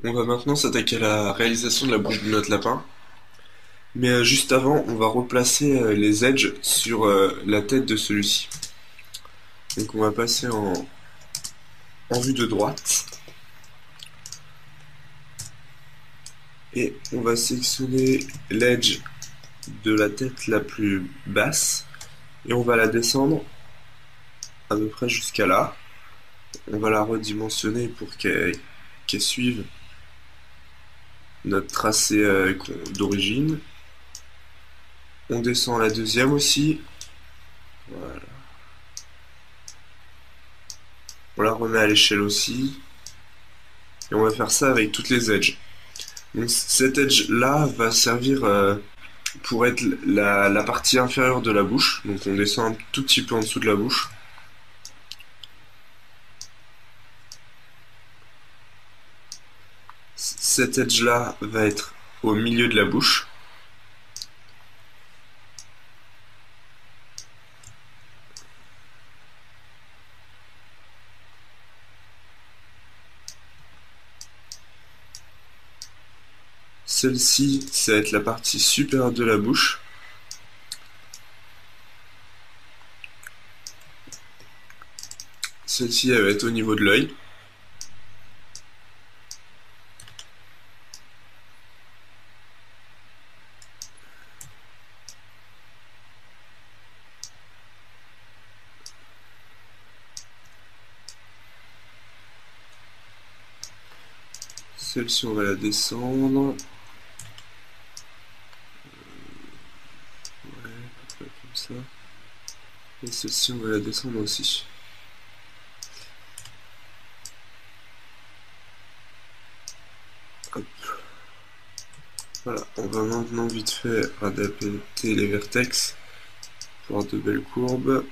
On va maintenant s'attaquer à la réalisation de la bouche de notre lapin. Mais juste avant, on va replacer les edges sur la tête de celui-ci. Donc on va passer en vue de droite. Et on va sélectionner l'edge de la tête la plus basse. Et on va la descendre à peu près jusqu'à là. On va la redimensionner pour qu'elle suive notre tracé d'origine. On descend la deuxième aussi. Voilà. On la remet à l'échelle aussi. Et on va faire ça avec toutes les edges. Donc cet edge là va servir pour être la partie inférieure de la bouche. Donc on descend un tout petit peu en dessous de la bouche. Cet edge là va être au milieu de la bouche. Celle-ci, ça va être la partie supérieure de la bouche. Celle-ci, elle va être au niveau de l'œil. Celle-ci, on va la descendre. Ouais, à peu près comme ça. Et celle-ci, on va la descendre aussi. Hop. Voilà, on va maintenant vite fait adapter les vertex pour avoir de belles courbes.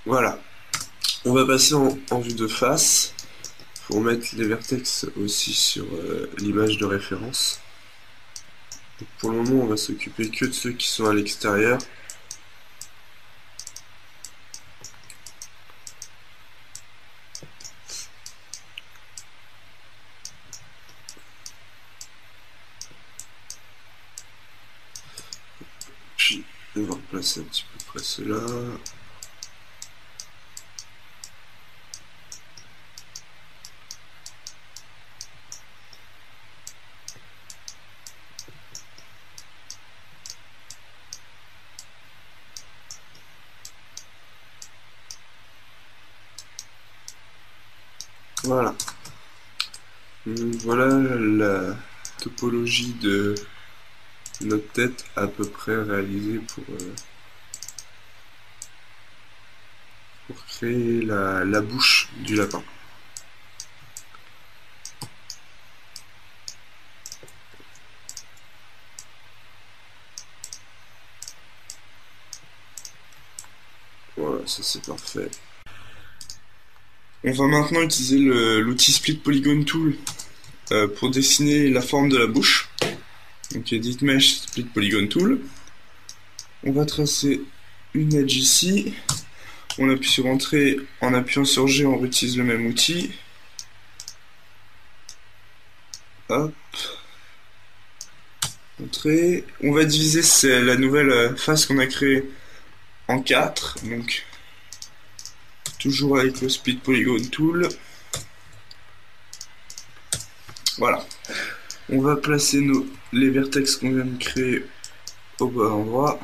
Voilà, on va passer en vue de face pour mettre les vertex aussi sur l'image de référence. Donc pour le moment, on va s'occuper que de ceux qui sont à l'extérieur. Puis on va replacer un petit peu près cela. Voilà. Donc voilà la topologie de notre tête à peu près réalisée pour créer la bouche du lapin. Voilà, ça c'est parfait. On va maintenant utiliser l'outil Split Polygon Tool pour dessiner la forme de la bouche. Donc Edit Mesh Split Polygon Tool. On va tracer une edge ici. On appuie sur Entrée. En appuyant sur G, on réutilise le même outil. Hop. Entrée. On va diviser la nouvelle face qu'on a créée en 4. Donc toujours avec le Split Polygon Tool. Voilà. On va placer les vertex qu'on vient de créer au bon endroit.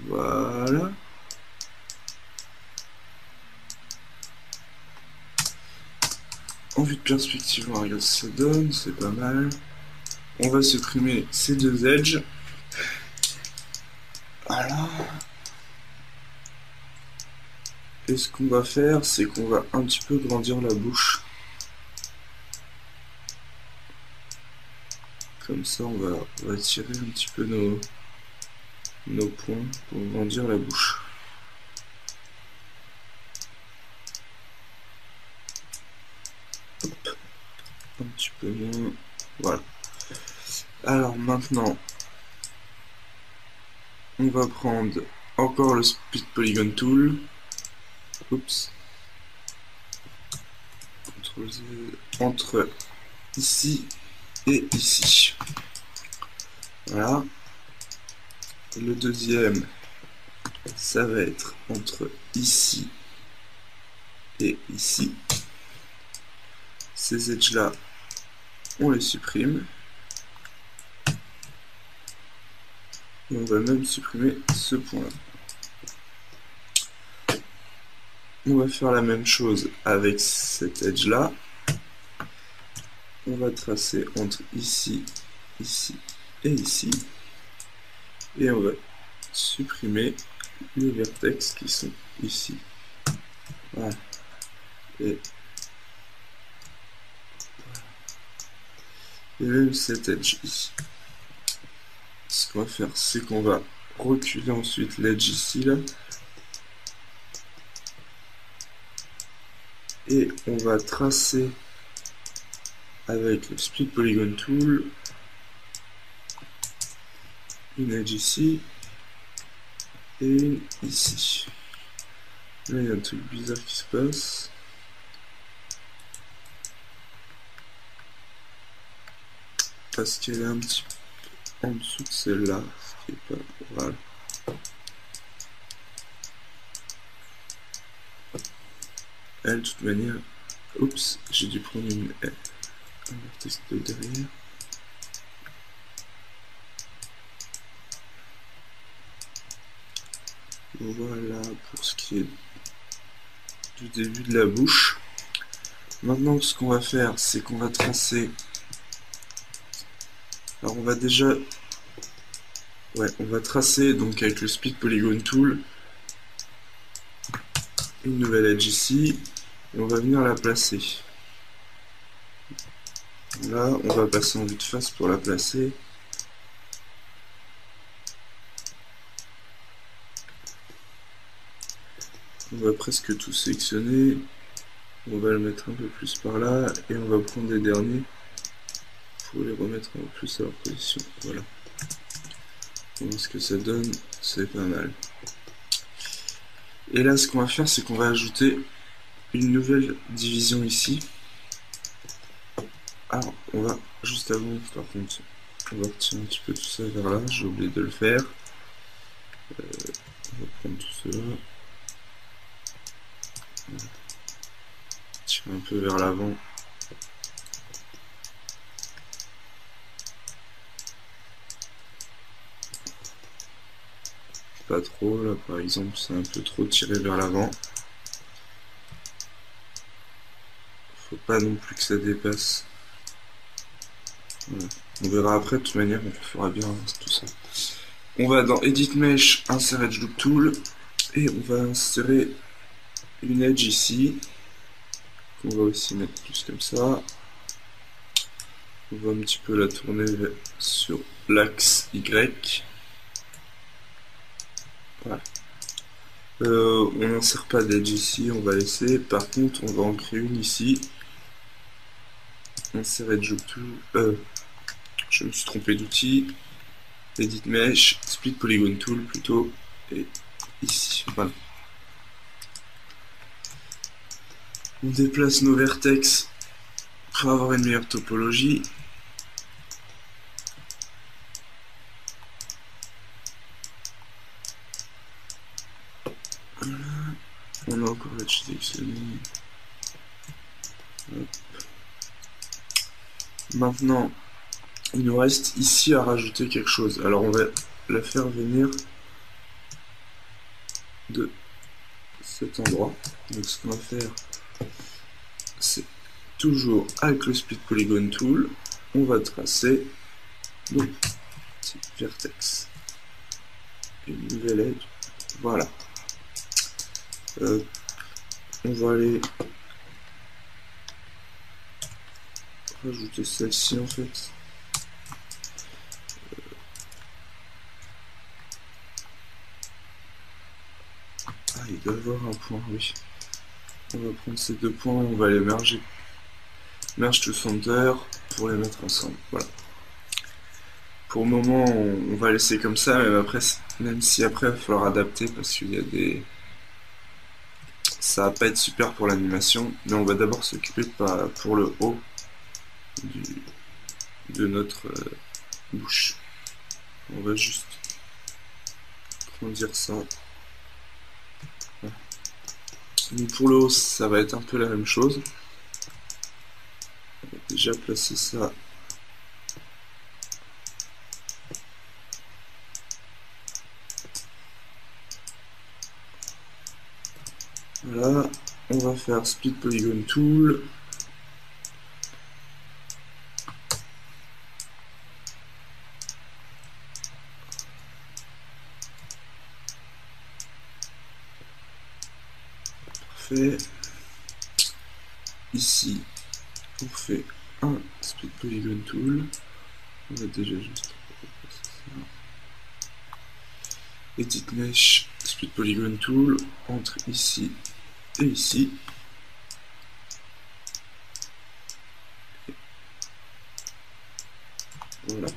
Voilà. En vue de perspective, on regarde ce que ça donne, c'est pas mal. On va supprimer ces deux edges. Voilà. Et ce qu'on va faire, c'est qu'on va un petit peu grandir la bouche. Comme ça, on va tirer un petit peu nos points pour grandir la bouche. Hop. Un petit peu moins. Voilà. Alors maintenant, on va prendre encore le Split Polygon Tool. Oups. CTRL Z. Entre ici et ici. Voilà. Le deuxième, ça va être entre ici et ici. Ces edges là, on les supprime. Et on va même supprimer ce point là. On va faire la même chose avec cet edge là. On va tracer entre ici, ici et ici. Et on va supprimer les vertex qui sont ici. Voilà. Et même cet edge ici. Ce qu'on va faire, c'est qu'on va reculer ensuite l'edge ici là. Et on va tracer avec le Split Polygon Tool une edge ici et une ici. Là, il y a un truc bizarre qui se passe. Parce qu'elle est un petit peu en dessous de celle-là. Ce qui est pas... Voilà. Elle, de toute manière... Oups, j'ai dû prendre un vertex de derrière. Voilà pour ce qui est du début de la bouche. Maintenant, ce qu'on va faire, c'est qu'on va tracer... Alors, on va déjà... Ouais, on va tracer, donc avec le Split Polygon Tool, une nouvelle edge ici, et on va venir la placer. Là, on va passer en vue de face pour la placer. On va presque tout sélectionner. On va le mettre un peu plus par là, et on va prendre les derniers pour les remettre un peu plus à leur position. Voilà. On voit ce que ça donne, c'est pas mal. Et là, ce qu'on va faire, c'est qu'on va ajouter une nouvelle division ici. Alors, on va, juste avant, par contre, on va retirer un petit peu tout ça vers là, j'ai oublié de le faire. On va prendre tout cela. Tirer un peu vers l'avant. Pas trop, là par exemple, c'est un peu trop tiré vers l'avant. Faut pas non plus que ça dépasse. Voilà. On verra après, de toute manière, on fera bien tout ça. On va dans Edit Mesh, Insert Edge Loop Tool, et on va insérer une edge ici, qu'on va aussi mettre plus comme ça. On va un petit peu la tourner sur l'axe Y. Voilà. On n'insère pas d'edge ici, on va laisser. Par contre, on va en créer une ici. Insert Edge Loop Tool. Je me suis trompé d'outil. Edit Mesh, Split Polygon Tool plutôt. Et ici, voilà. On déplace nos vertex pour avoir une meilleure topologie. Voilà. On a encore l'edge sélectionné. Maintenant, il nous reste ici à rajouter quelque chose. Alors on va la faire venir de cet endroit. Donc ce qu'on va faire, c'est toujours avec le Split Polygon Tool, on va tracer donc petit vertex. une nouvelle edge. Voilà. On va aller rajouter celle-ci en fait. Ah, il doit y avoir un point, oui. On va prendre ces deux points, on va les merger. Merge to center pour les mettre ensemble. Voilà. Pour le moment, on va laisser comme ça, même si après il va falloir adapter parce qu'il y a des. Ça va pas être super pour l'animation, mais on va d'abord s'occuper pour le haut de notre bouche. On va juste grandir ça. Voilà. Donc pour le haut, ça va être un peu la même chose. On va déjà placer ça. Voilà, on va faire Split Polygon Tool. Parfait. Ici, on fait un Split Polygon Tool. On va déjà juste passer ça. Edit Mesh, Split Polygon Tool, entre ici et ici. Voilà.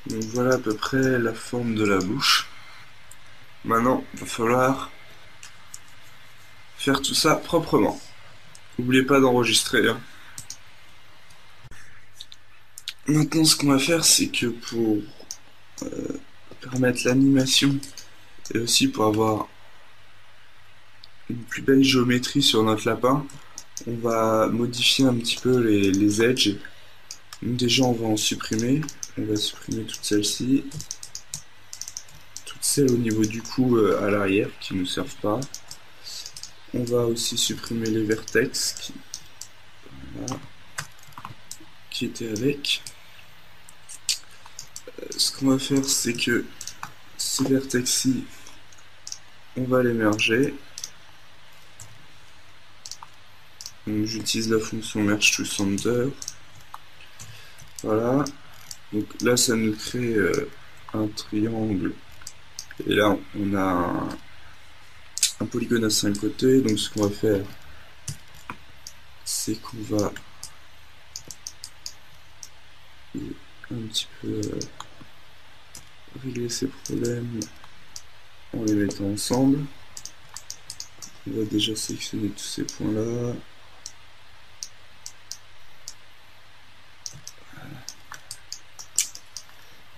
Donc voilà à peu près la forme de la bouche. Maintenant, il va falloir faire tout ça proprement. N'oubliez pas d'enregistrer. Hein. Maintenant, ce qu'on va faire, c'est que pour permettre l'animation et aussi pour avoir une plus belle géométrie sur notre lapin, on va modifier un petit peu les edges. Donc déjà, on va en supprimer. On va supprimer toutes celles-ci. Toutes celles au niveau du cou à l'arrière qui ne nous servent pas. On va aussi supprimer les vertex voilà, qui étaient avec. Ce qu'on va faire, c'est que ces vertex-ci, on va les merger. Donc j'utilise la fonction merge to center. Voilà. Donc là, ça nous crée un triangle. Et là, on a un polygone à 5 côtés. Donc ce qu'on va faire, c'est qu'on va un petit peu régler ces problèmes en les mettant ensemble. On va déjà sélectionner tous ces points-là.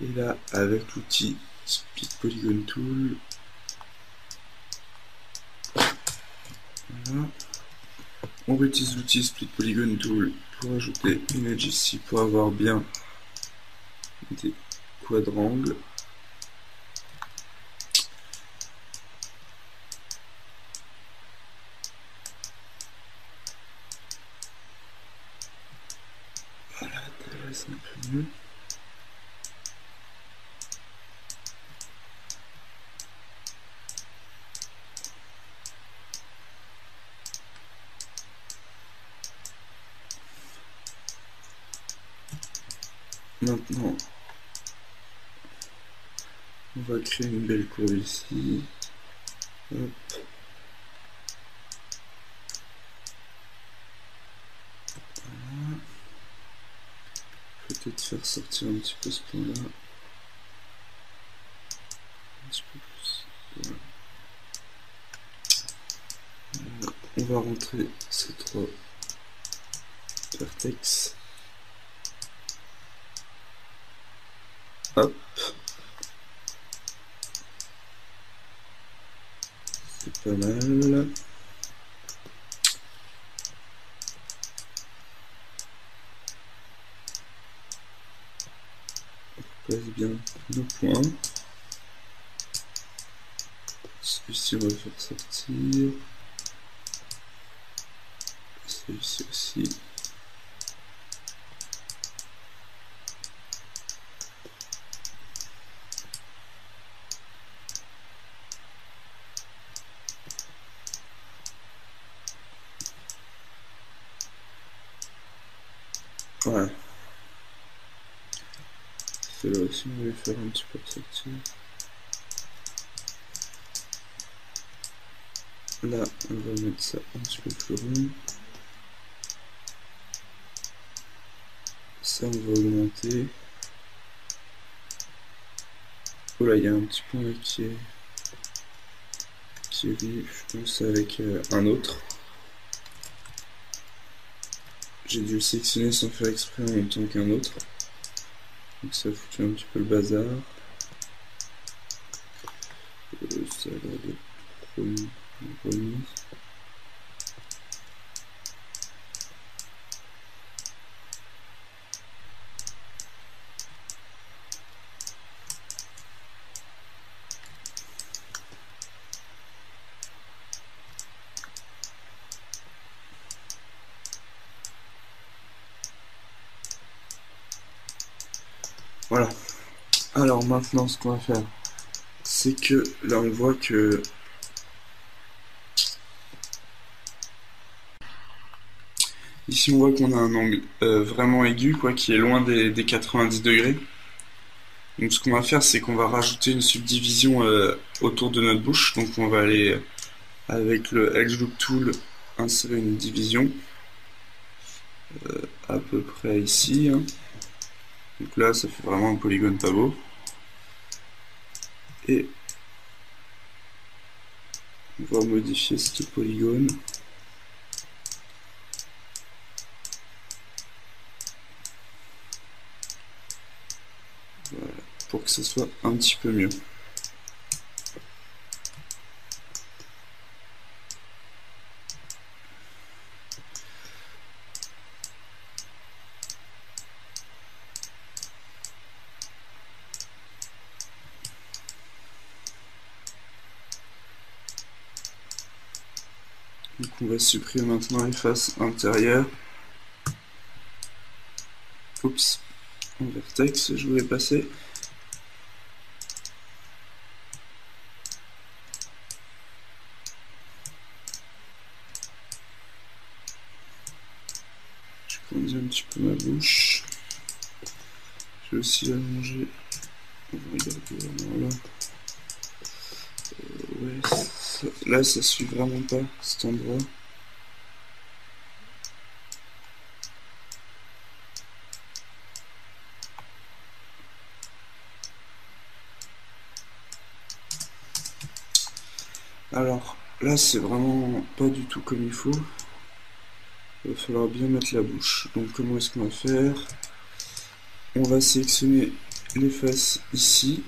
Et là, avec l'outil Split Polygon Tool, voilà. On réutilise l'outil Split Polygon Tool pour ajouter une edge ici pour avoir bien des quadrangles. Voilà, c'est un peu mieux. Maintenant, on va créer une belle courbe ici. Hop. Voilà. Peut-être faire sortir un petit peu ce point-là. Un petit peu plus. Voilà. On va rentrer ces trois vertex. Hop. C'est pas mal. On place bien nos points. Celui-ci, on va faire sortir. Celui-ci aussi. Voilà. Celle-là aussi, on va les faire un petit peu sortir. Là, on va mettre ça un petit peu plus rond. Ça, on va augmenter. Oh là, il y a un petit point là qui est vif, je pense, avec un autre. J'ai dû le sélectionner sans faire exprès en même temps qu'un autre. Donc ça fout un petit peu le bazar. Ça a l'air d'être remis. Voilà. Alors maintenant, ce qu'on va faire, c'est que là on voit que ici on voit qu'on a un angle vraiment aigu, quoi, qui est loin des 90 degrés. Donc ce qu'on va faire, c'est qu'on va rajouter une subdivision autour de notre bouche. Donc on va aller avec le Edge Loop Tool insérer une division à peu près ici. Hein. Donc là, ça fait vraiment un polygone pas beau. Et on va modifier ce polygone. Voilà, pour que ça soit un petit peu mieux. Donc on va supprimer maintenant les faces intérieures. Oups, en vertex, je voulais passer. Je grandis un petit peu ma bouche. Je vais aussi l'allonger. On va regarder vraiment là. Ouais, là ça suit vraiment pas cet endroit. Alors là c'est vraiment pas du tout comme il faut. Il va falloir bien mettre la bouche. Donc comment est-ce qu'on va faire? On va sélectionner les faces ici.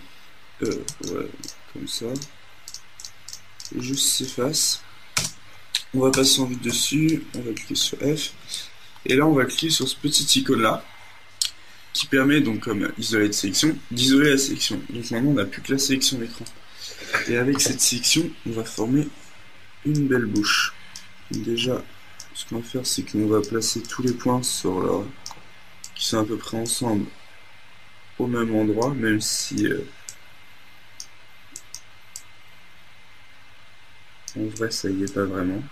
Ouais, comme ça. Juste ces faces. On va passer en vue dessus. On va cliquer sur F. Et là on va cliquer sur ce petit icône là. Qui permet donc comme isoler de sélection, d'isoler la sélection. Donc maintenant on n'a plus que la sélection d'écran. Et avec cette sélection, on va former une belle bouche. Déjà, ce qu'on va faire, c'est qu'on va placer tous les points sur leur... qui sont à peu près ensemble au même endroit, même si en vrai ça y est pas vraiment.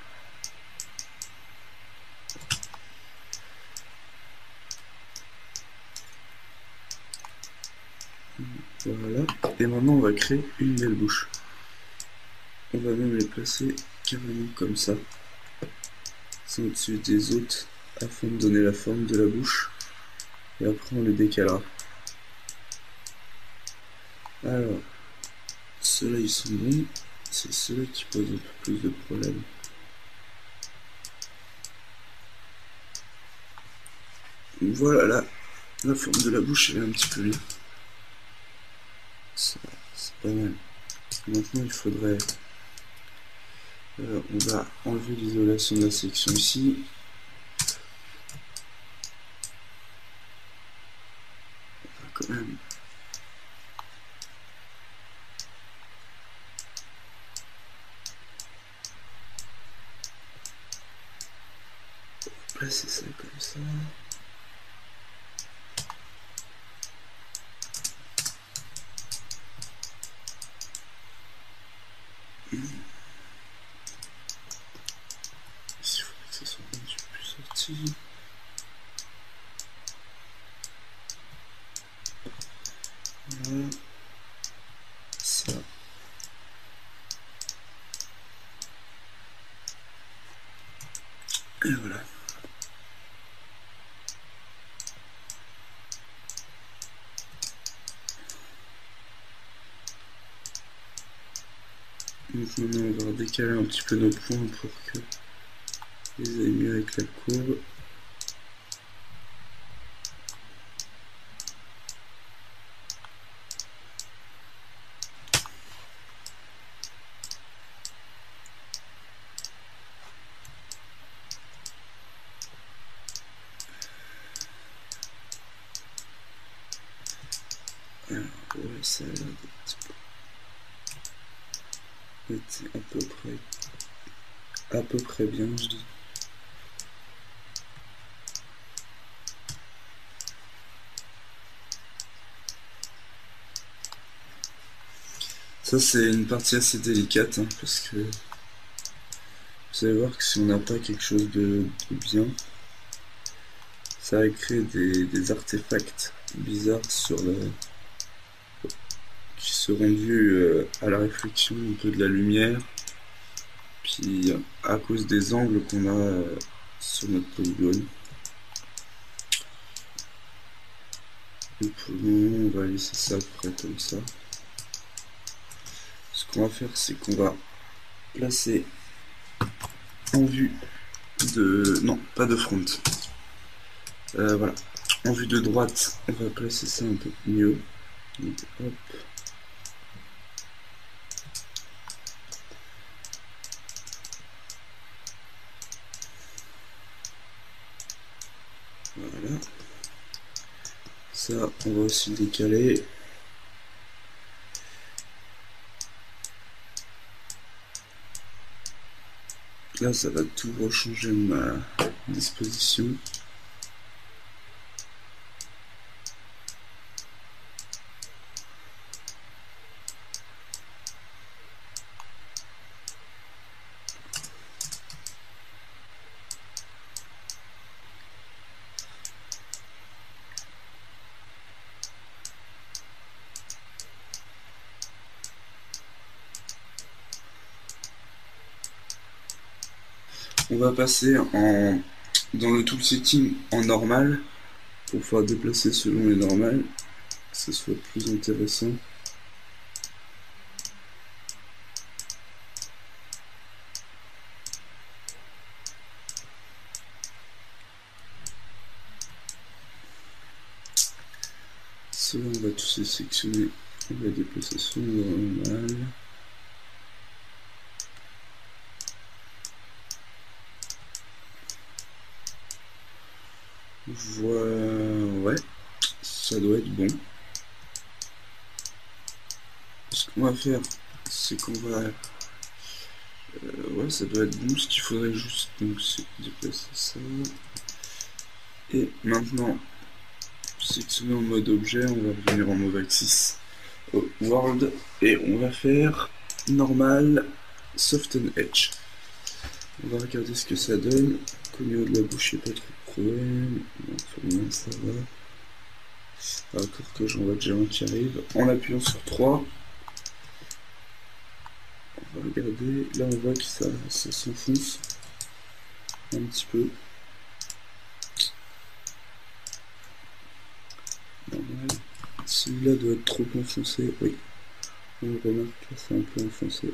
Voilà, et maintenant on va créer une belle bouche. On va même les placer carrément comme ça, c'est au-dessus des autres, afin de donner la forme de la bouche, et après on les décalera. Alors, ceux-là ils sont bons, c'est ceux-là qui posent un peu plus de problèmes. Voilà, là, la forme de la bouche elle est un petit peu mieux. C'est pas mal. Maintenant il faudrait... on va enlever l'isolation de la sélection ici. On va quand même... placer ça comme ça. Ici, il faudrait que ça soit un petit peu plus sorti. Voilà. Ça. Et voilà. Donc maintenant on va décaler un petit peu nos points pour que ils aillent mieux avec la courbe. Alors, ouais, ça a l'air d'être à peu près bien, je dis. Ça c'est une partie assez délicate hein, parce que vous allez voir que si on n'a pas quelque chose de bien, ça va créer des artefacts bizarres sur qui seront dus à la réflexion un peu de la lumière, puis à cause des angles qu'on a sur notre polygone. Et pour le moment, on va laisser ça à peu près comme ça. Ce qu'on va faire, c'est qu'on va placer en vue de... non, pas de front. Voilà. En vue de droite, on va placer ça un peu mieux. Donc, hop. Voilà. Ça, on va aussi le décaler. Là, ça va tout rechanger ma disposition. On va passer dans le tool setting en normal pour pouvoir déplacer selon les normales, que ce soit plus intéressant. Cela, on va tous les sélectionner, on va déplacer selon les normales. Voilà, ouais, ça doit être bon. Ce qu'on va faire, c'est qu'on va... ouais, ça doit être bon, ce qu'il faudrait juste, donc, c'est déplacer ça. Et maintenant, sélectionner en mode objet, on va revenir en mode axis au world, et on va faire normal, soften edge. On va regarder ce que ça donne. Qu'au niveau de la bouche, il n'y a pas trop de problème. Non, pour le moment, ça va. Encore que j'en vois déjà un qui arrive. En appuyant sur 3, on va regarder. Là, on voit que ça s'enfonce un petit peu. Normal. Celui-là doit être trop enfoncé. Oui, on remarque que c'est un peu enfoncé.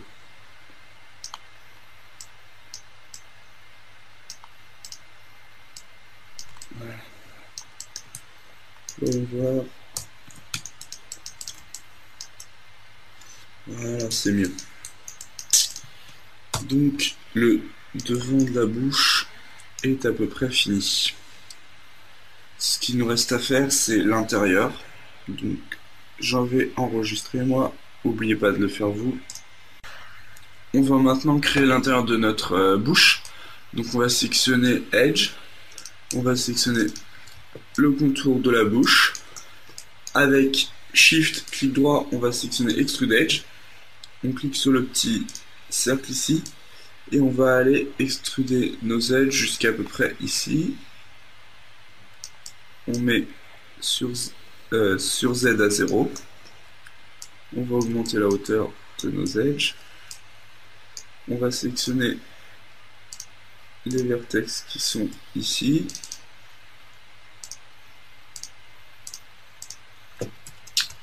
Voilà. Voyons voir. Voilà, c'est mieux. Donc, le devant de la bouche est à peu près fini. Ce qu'il nous reste à faire, c'est l'intérieur. Donc, j'en vais enregistrer moi. N'oubliez pas de le faire vous. On va maintenant créer l'intérieur de notre bouche. Donc, on va sélectionner Edge. On va sélectionner le contour de la bouche. Avec Shift, clic droit, on va sélectionner Extrude Edge. On clique sur le petit cercle ici. Et on va aller extruder nos edges jusqu'à peu près ici. On met sur Z à 0. On va augmenter la hauteur de nos edges. On va sélectionner les vertex qui sont ici.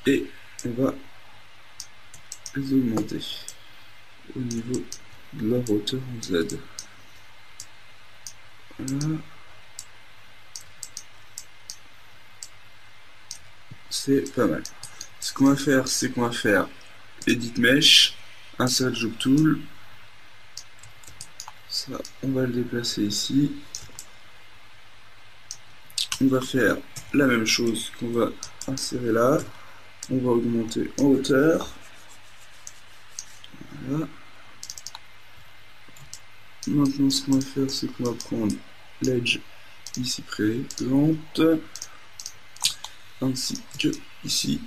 Et on va les augmenter au niveau de leur hauteur en Z. Voilà. C'est pas mal. Ce qu'on va faire, c'est qu'on va faire Edit Mesh, Insert Job Tool. Ça, on va le déplacer ici. On va faire la même chose qu'on va insérer là. On va augmenter en hauteur. Voilà. Maintenant, ce qu'on va faire, c'est qu'on va prendre l'edge ici présente, ainsi que ici.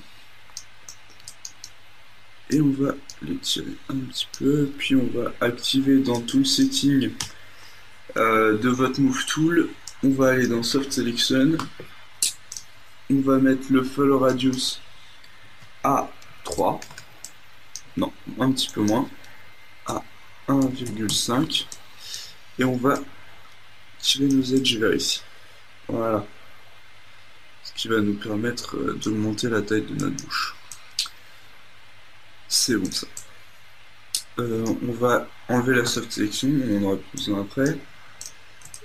Et on va les tirer un petit peu, puis on va activer dans tout le setting de votre Move Tool. On va aller dans Soft Selection. On va mettre le Follow Radius à 3. Non, un petit peu moins. À 1,5. Et on va tirer nos edges vers ici. Voilà. Ce qui va nous permettre d'augmenter la taille de notre bouche. C'est bon ça. On va enlever la soft selection, on en aura plus besoin après.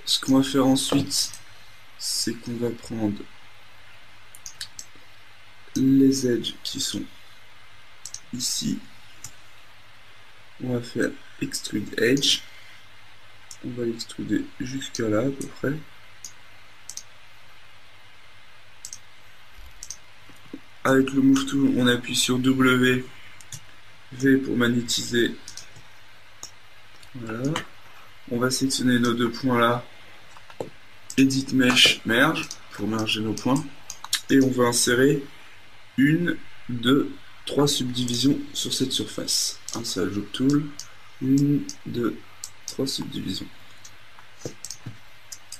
Ce qu'on va faire ensuite, c'est qu'on va prendre les edges qui sont ici. On va faire Extrude Edge. On va l'extruder jusqu'à là à peu près. Avec le Move Tool, on appuie sur W, V pour magnétiser. Voilà. On va sélectionner nos deux points là. Edit Mesh, Merge, pour merger nos points. Et on va insérer 1, 2, 3 subdivisions sur cette surface. Insert Job Tool. 1, 2, 3 subdivisions.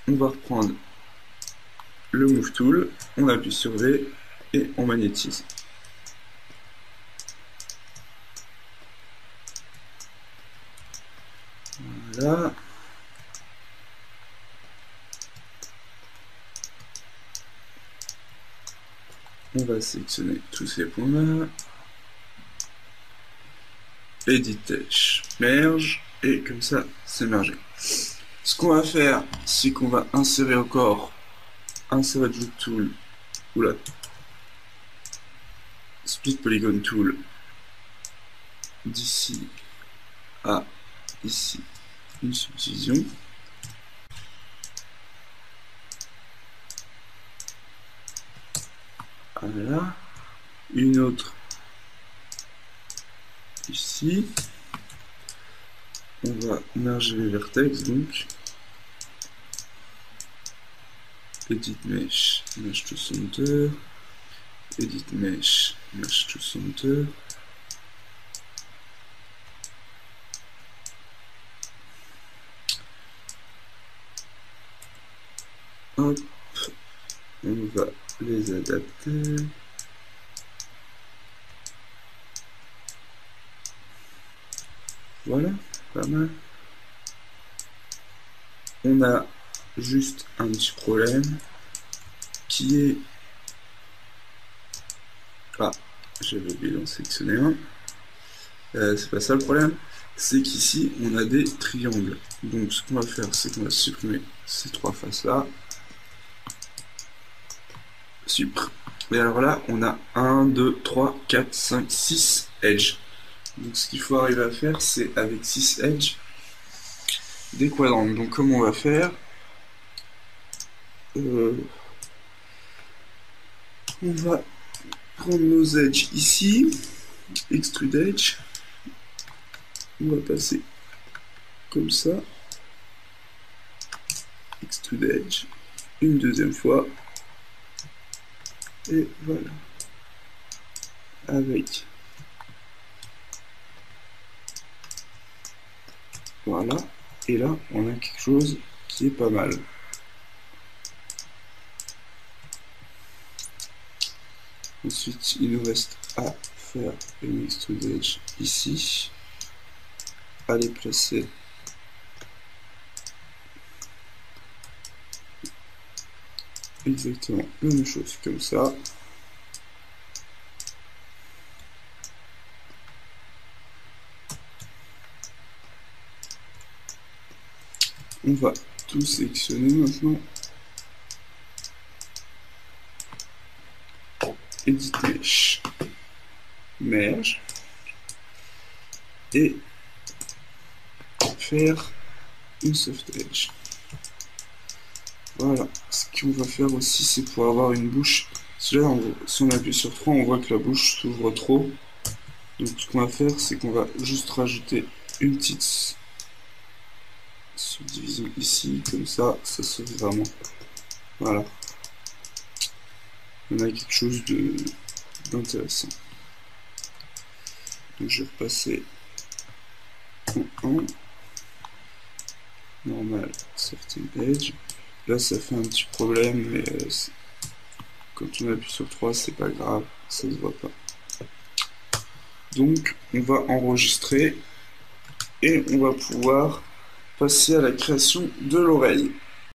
On va reprendre le Move Tool. On appuie sur V et on magnétise. Voilà. On va sélectionner tous ces points-là. Edit Edge, Merge, et comme ça, c'est mergé. Ce qu'on va faire, c'est qu'on va insérer encore Insert Job Tool, oula, Split Polygon Tool, d'ici à ici, une subdivision. Voilà, une autre ici. On va merger les vertex donc. Edit Mesh, Mesh to Center. Edit Mesh, Mesh to Center. Hop, on va les adapter. Voilà, pas mal. On a juste un petit problème qui est... Ah, j'avais oublié d'en sélectionner un. C'est pas ça le problème, c'est qu'ici on a des triangles. Donc ce qu'on va faire, c'est qu'on va supprimer ces trois faces-là. Supr. Et alors là, on a 1, 2, 3, 4, 5, 6 edges. Donc ce qu'il faut arriver à faire, c'est avec 6 edges, des quadrants. Donc comment on va faire, on va prendre nos edges ici, Extrude Edge, on va passer comme ça, Extrude Edge, une deuxième fois, et voilà, avec, voilà, et là on a quelque chose qui est pas mal. Ensuite, il nous reste à faire une extrude edge ici, à les placer exactement la même chose comme ça. On va tout sélectionner maintenant. Edit Mesh, Merge, et faire une Soft Edge. Voilà. Ce qu'on va faire aussi, c'est pour avoir une bouche. Si on appuie sur 3, on voit que la bouche s'ouvre trop. Donc ce qu'on va faire, c'est qu'on va juste rajouter une petite subdivision ici, comme ça s'ouvre vraiment. Voilà. On a quelque chose d'intéressant. Donc je vais repasser en 1. Normal, Certain Edge. Là ça fait un petit problème, mais quand on appuie sur 3, c'est pas grave, ça se voit pas. Donc on va enregistrer et on va pouvoir passer à la création de l'oreille.